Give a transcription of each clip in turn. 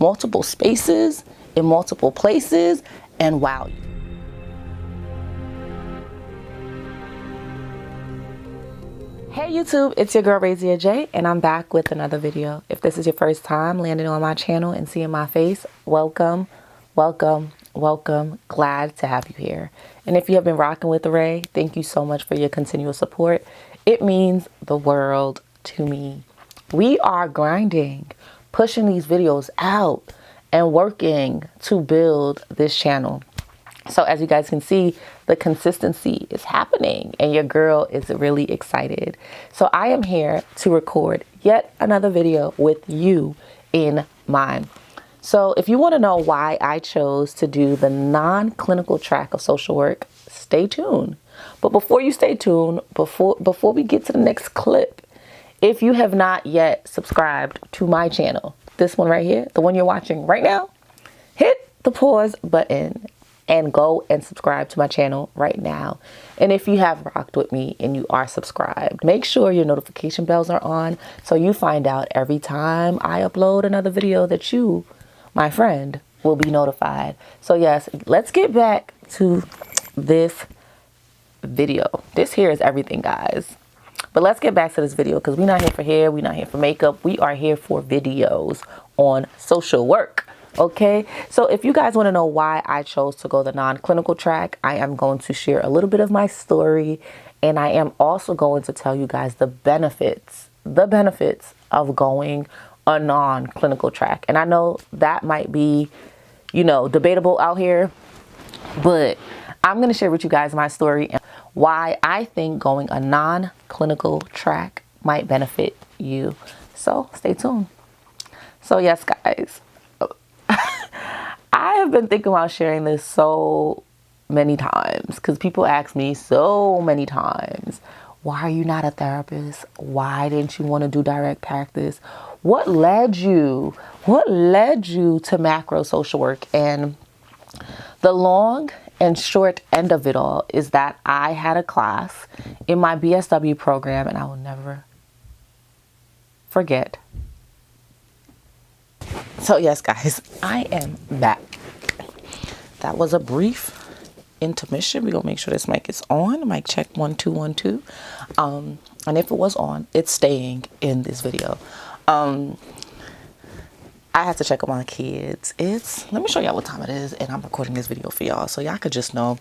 multiple spaces in multiple places and wow you. Hey YouTube, it's your girl Razia J, and I'm back with another video. If this is your first time landing on my channel and seeing my face, welcome, welcome, welcome. Glad to have you here. And if you have been rocking with Ray, thank you so much for your continual support. It means the world to me. We are grinding, pushing these videos out and working to build this channel. So as you guys can see, the consistency is happening and your girl is really excited. So I am here to record yet another video with you in mind. So if you want to know why I chose to do the non-clinical track of social work, stay tuned. But before you stay tuned, before we get to the next clip, if you have not yet subscribed to my channel, this one right here, the one you're watching right now, hit the pause button and go and subscribe to my channel right now. And if you have rocked with me and you are subscribed, make sure your notification bells are on so you find out every time I upload another video that you, my friend, will be notified. So yes, let's get back to this video. This here is everything, guys. But let's get back to this video because we're not here for hair, we're not here for makeup, we are here for videos on social work. Okay, so if you guys want to know why I chose to go the non-clinical track, I am going to share a little bit of my story, and I am also going to tell you guys the benefits of going a non-clinical track. And I know that might be, debatable out here, but I'm going to share with you guys my story and why I think going a non-clinical track might benefit you. So stay tuned. So yes, guys. I have been thinking about sharing this so many times because people ask me so many times, why are you not a therapist? Why didn't you want to do direct practice? What led you to macro social work? And the long and short end of it all is that I had a class in my MSW program, and I will never forget. So yes, guys, I am back. That was a brief intermission. We're gonna make sure this mic is on. Mic check 1 2 1 2. And if it was on, it's staying in this video. I have to check on my kids. Let me show y'all what time it is, and I'm recording this video for y'all so y'all could just know.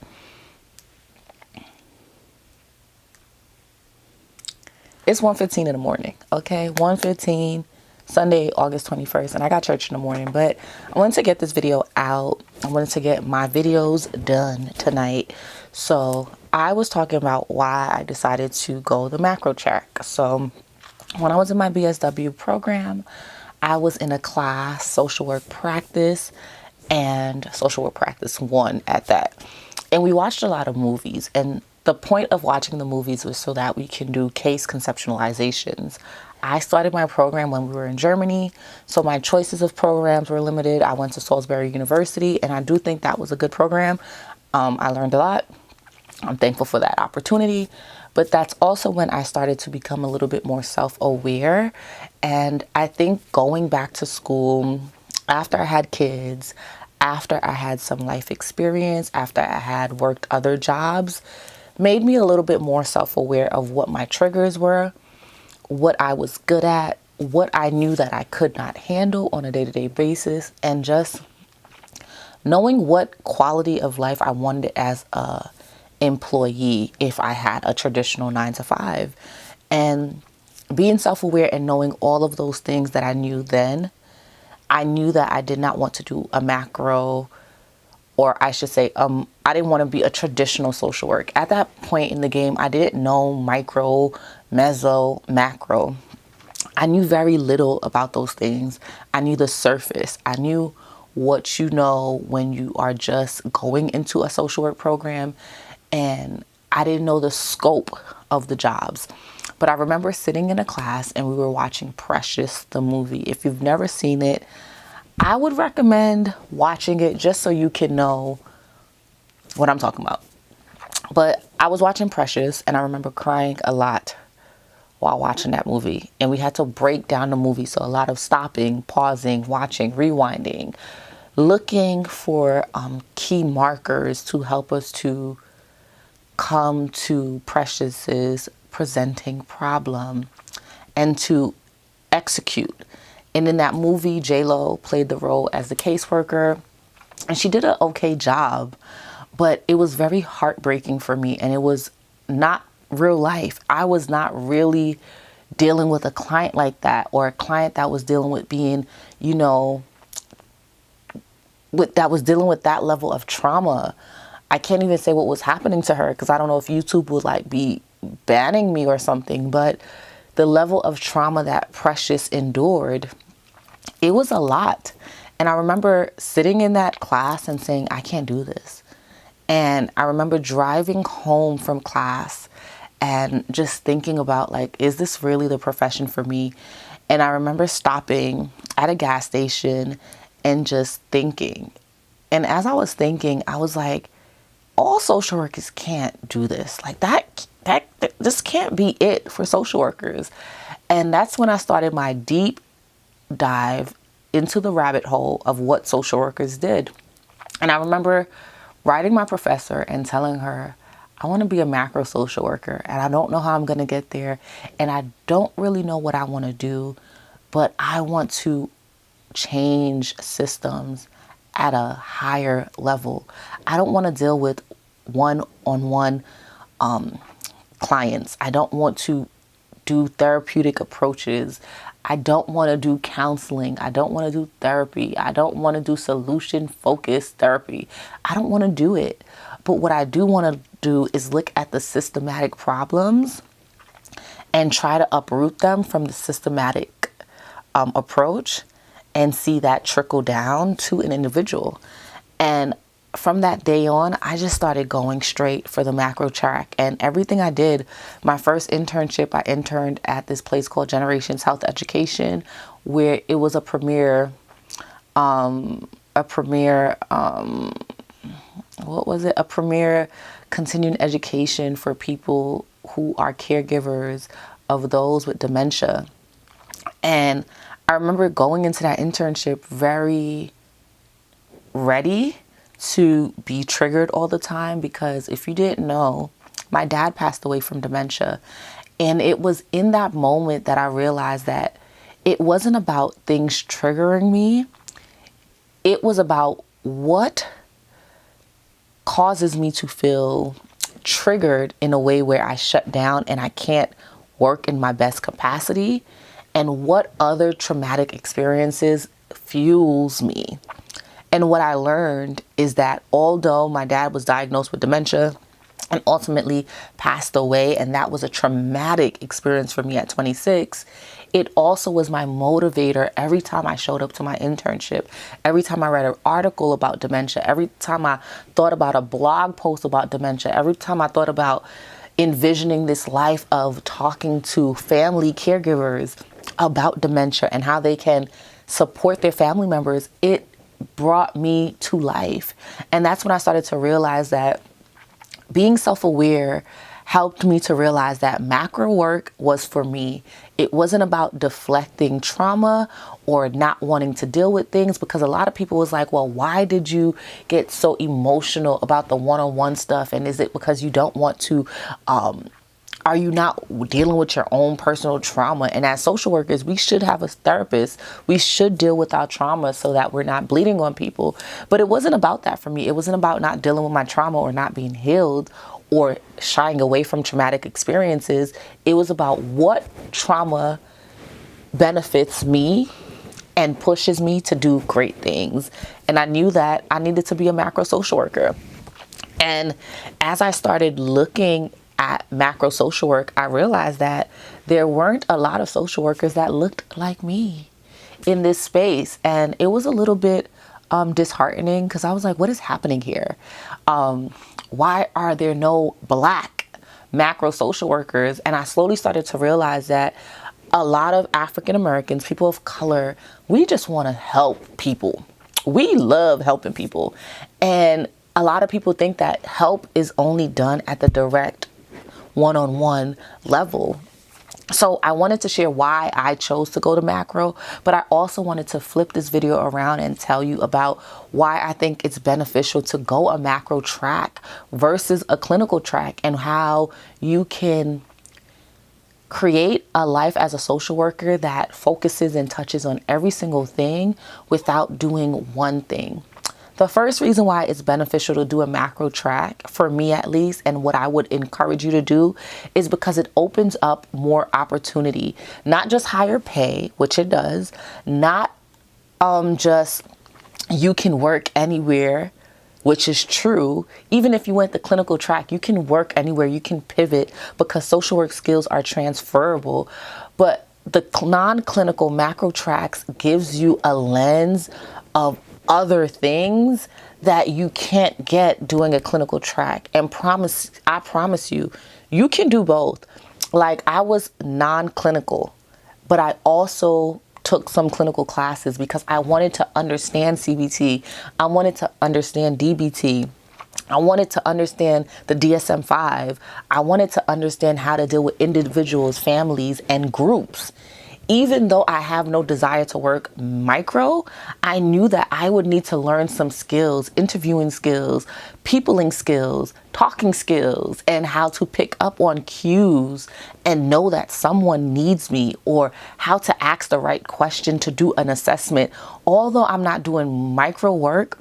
It's 1:15 in the morning. Okay, 1:15. Sunday, August 21st, and I got church in the morning, but I wanted to get this video out. I wanted to get my videos done tonight. So I was talking about why I decided to go the macro track. So when I was in my MSW program, I was in a class, social work practice, and social work practice 1 at that. And we watched a lot of movies, and the point of watching the movies was so that we can do case conceptualizations. I started my program when we were in Germany, so my choices of programs were limited. I went to Salisbury University, and I do think that was a good program. I learned a lot. I'm thankful for that opportunity, but that's also when I started to become a little bit more self-aware. And I think going back to school after I had kids, after I had some life experience, after I had worked other jobs, made me a little bit more self-aware of what my triggers were, what I was good at, what I knew that I could not handle on a day-to-day basis, and just knowing what quality of life I wanted as a employee if I had a traditional 9-to-5. And being self-aware and knowing all of those things that I knew then, I knew that I did not want to do a macro, or I should say, I didn't want to be a traditional social work. At that point in the game, I didn't know micro, meso, macro. I knew very little about those things. I knew the surface. I knew what you know when you are just going into a social work program, and I didn't know the scope of the jobs. But I remember sitting in a class and we were watching Precious, the movie. If you've never seen it, I would recommend watching it just so you can know what I'm talking about. But I was watching Precious and I remember crying a lot while watching that movie. And we had to break down the movie. So a lot of stopping, pausing, watching, rewinding, looking for key markers to help us to come to Precious's presenting problem and to execute. And in that movie, J-Lo played the role as the caseworker, and she did an okay job, but it was very heartbreaking for me, and it was not real life. I was not really dealing with a client like that, or a client that was dealing with being, you know, that was dealing with that level of trauma. I can't even say what was happening to her because I don't know if YouTube would like be banning me or something, but the level of trauma that Precious endured, it was a lot. And I remember sitting in that class and saying, I can't do this. And I remember driving home from class and just thinking about, like, is this really the profession for me? And I remember stopping at a gas station and just thinking. And as I was thinking, I was like, all social workers can't do this. Like this can't be it for social workers. And that's when I started my deep dive into the rabbit hole of what social workers did. And I remember writing my professor and telling her, I want to be a macro social worker and I don't know how I'm going to get there. And I don't really know what I want to do, but I want to change systems at a higher level. I don't want to deal with one-on-one clients. I don't want to do therapeutic approaches. I don't want to do counseling. I don't want to do therapy. I don't want to do solution-focused therapy. I don't want to do it. But what I do want to do is look at the systematic problems and try to uproot them from the systematic approach and see that trickle down to an individual. And from that day on, I just started going straight for the macro track. And everything I did, my first internship, I interned at this place called Generations Health Education, where it was a premier continuing education for people who are caregivers of those with dementia. And I remember going into that internship very ready to be triggered all the time, because if you didn't know, my dad passed away from dementia. And it was in that moment that I realized that it wasn't about things triggering me. It was about what causes me to feel triggered in a way where I shut down and I can't work in my best capacity, and what other traumatic experiences fuels me. And what I learned is that although my dad was diagnosed with dementia and ultimately passed away, and that was a traumatic experience for me at 26, it also was my motivator every time I showed up to my internship, every time I read an article about dementia, every time I thought about a blog post about dementia, every time I thought about envisioning this life of talking to family caregivers about dementia and how they can support their family members, it brought me to life. And that's when I started to realize that being self-aware helped me to realize that macro work was for me. It wasn't about deflecting trauma or not wanting to deal with things, because a lot of people was like, well, why did you get so emotional about the one-on-one stuff? And is it because you don't want to, are you not dealing with your own personal trauma? And as social workers, we should have a therapist. We should deal with our trauma so that we're not bleeding on people. But it wasn't about that for me. It wasn't about not dealing with my trauma or not being healed or shying away from traumatic experiences. It was about what trauma benefits me and pushes me to do great things. And I knew that I needed to be a macro social worker. And as I started looking at macro social work, I realized that there weren't a lot of social workers that looked like me in this space. And it was a little bit disheartening, because I was like, what is happening here? Why are there no Black macro social workers? And I slowly started to realize that a lot of African Americans, people of color, we just want to help people. We love helping people. And a lot of people think that help is only done at the direct one-on-one level. So I wanted to share why I chose to go to macro, but I also wanted to flip this video around and tell you about why I think it's beneficial to go a macro track versus a clinical track, and how you can create a life as a social worker that focuses and touches on every single thing without doing one thing. The first reason why it's beneficial to do a macro track, for me at least, and what I would encourage you to do, is because it opens up more opportunity. Not just higher pay, which it does, not just you can work anywhere, which is true. Even if you went the clinical track, you can work anywhere, you can pivot, because social work skills are transferable. But the non-clinical macro tracks gives you a lens of other things that you can't get doing a clinical track. And I promise you, you can do both. Like, I was non-clinical, but I also took some clinical classes because I wanted to understand CBT. I wanted to understand DBT. I wanted to understand the DSM-5. I wanted to understand how to deal with individuals, families, and groups. Even though I have no desire to work micro, I knew that I would need to learn some skills, interviewing skills, peopling skills, talking skills, and how to pick up on cues and know that someone needs me, or how to ask the right question to do an assessment. Although I'm not doing micro work,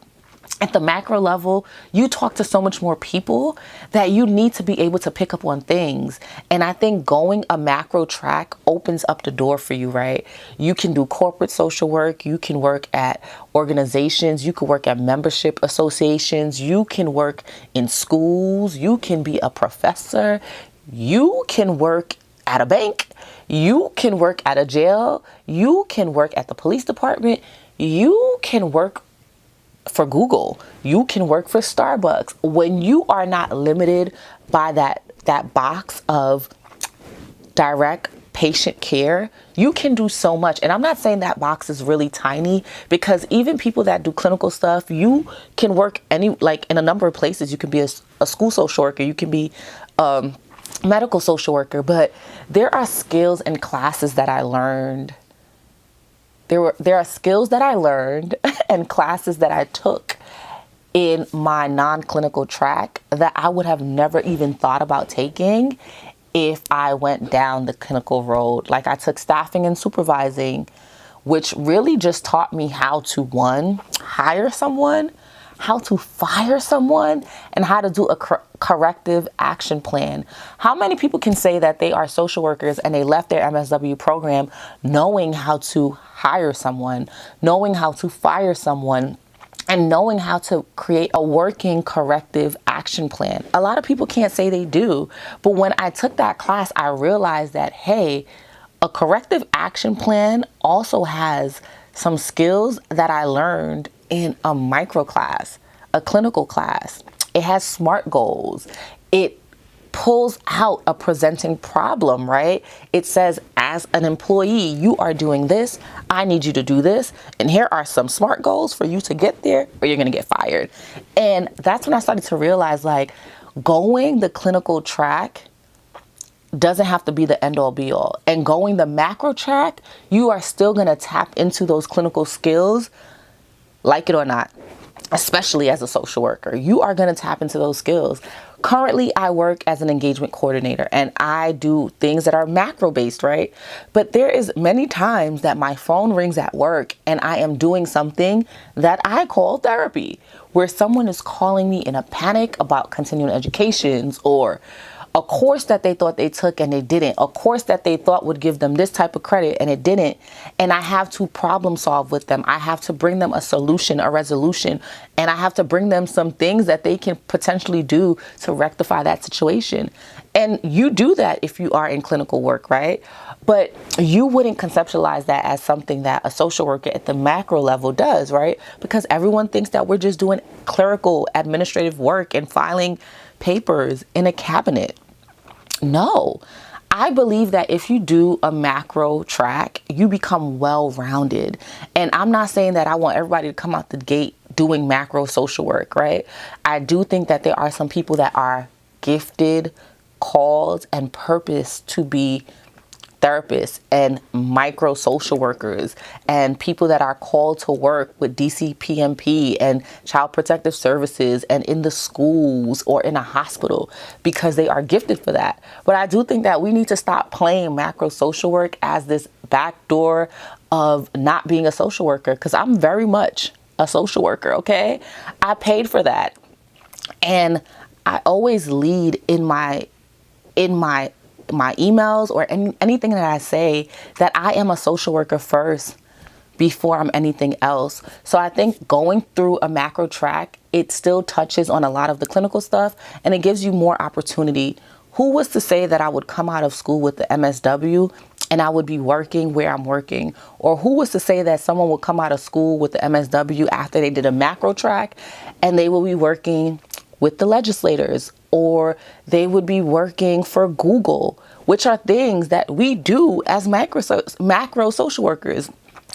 at the macro level, you talk to so much more people that you need to be able to pick up on things. And I think going a macro track opens up the door for you, right? You can do corporate social work. You can work at organizations. You can work at membership associations. You can work in schools. You can be a professor. You can work at a bank. You can work at a jail. You can work at the police department. You can work for Google. You can work for Starbucks. When you are not limited by that box of direct patient care, you can do so much. And I'm not saying that box is really tiny, because even people that do clinical stuff, you can work in a number of places. You can be a school social worker, you can be medical social worker, but there are skills and classes that I learned. There are skills that I learned and classes that I took in my non-clinical track that I would have never even thought about taking if I went down the clinical road. Like, I took staffing and supervising, which really just taught me how to, one, hire someone, how to fire someone, and how to do a corrective action plan. How many people can say that they are social workers and they left their MSW program knowing how to hire someone, knowing how to fire someone, and knowing how to create a working corrective action plan? A lot of people can't say they do. But when I took that class, I realized that, hey, a corrective action plan also has some skills that I learned in a micro class, a clinical class. It has SMART goals. It pulls out a presenting problem, right? It says, as an employee, you are doing this. I need you to do this. And here are some SMART goals for you to get there, or you're going to get fired. And that's when I started to realize, like, going the clinical track doesn't have to be the end all be all. And going the macro track, you are still going to tap into those clinical skills, like it or not. Especially as a social worker, you are going to tap into those skills. Currently, I work as an engagement coordinator, and I do things that are macro based, right? But there is many times that my phone rings at work and I am doing something that I call therapy, where someone is calling me in a panic about continuing educations, or a course that they thought they took and they didn't, a course that they thought would give them this type of credit and it didn't. And I have to problem solve with them. I have to bring them a solution, a resolution, and I have to bring them some things that they can potentially do to rectify that situation. And you do that if you are in clinical work, right? But you wouldn't conceptualize that as something that a social worker at the macro level does, right? Because everyone thinks that we're just doing clerical administrative work and filing papers in a cabinet. No, I believe that if you do a macro track, you become well-rounded. And I'm not saying that I want everybody to come out the gate doing macro social work, right? I do think that there are some people that are gifted, called, and purposed to be therapists and micro social workers and people that are called to work with DCPMP and Child Protective Services and in the schools or in a hospital because they are gifted for that. But I do think that we need to stop playing macro social work as this backdoor of not being a social worker, because I'm very much a social worker, okay? I paid for that. And I always lead in my emails or anything that I say that I am a social worker first before I'm anything else. So I think going through a macro track, it still touches on a lot of the clinical stuff and it gives you more opportunity. Who was to say that I would come out of school with the MSW and I would be working where I'm working? Or who was to say that someone would come out of school with the MSW after they did a macro track and they will be working with the legislators, or they would be working for Google, which are things that we do as macro social workers.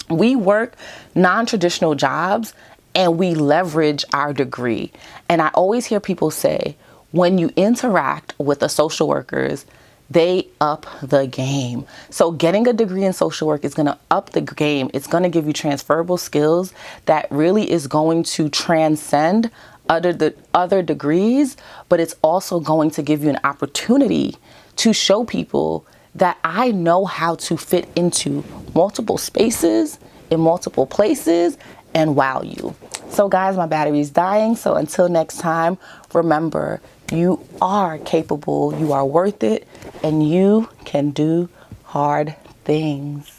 We work non-traditional jobs and we leverage our degree. And I always hear people say, when you interact with the social workers, they up the game. So getting a degree in social work is going to up the game. It's going to give you transferable skills that really is going to transcend other degrees, but it's also going to give you an opportunity to show people that I know how to fit into multiple spaces in multiple places and wow you. So guys, my battery is dying. So until next time, remember, you are capable, you are worth it, and you can do hard things.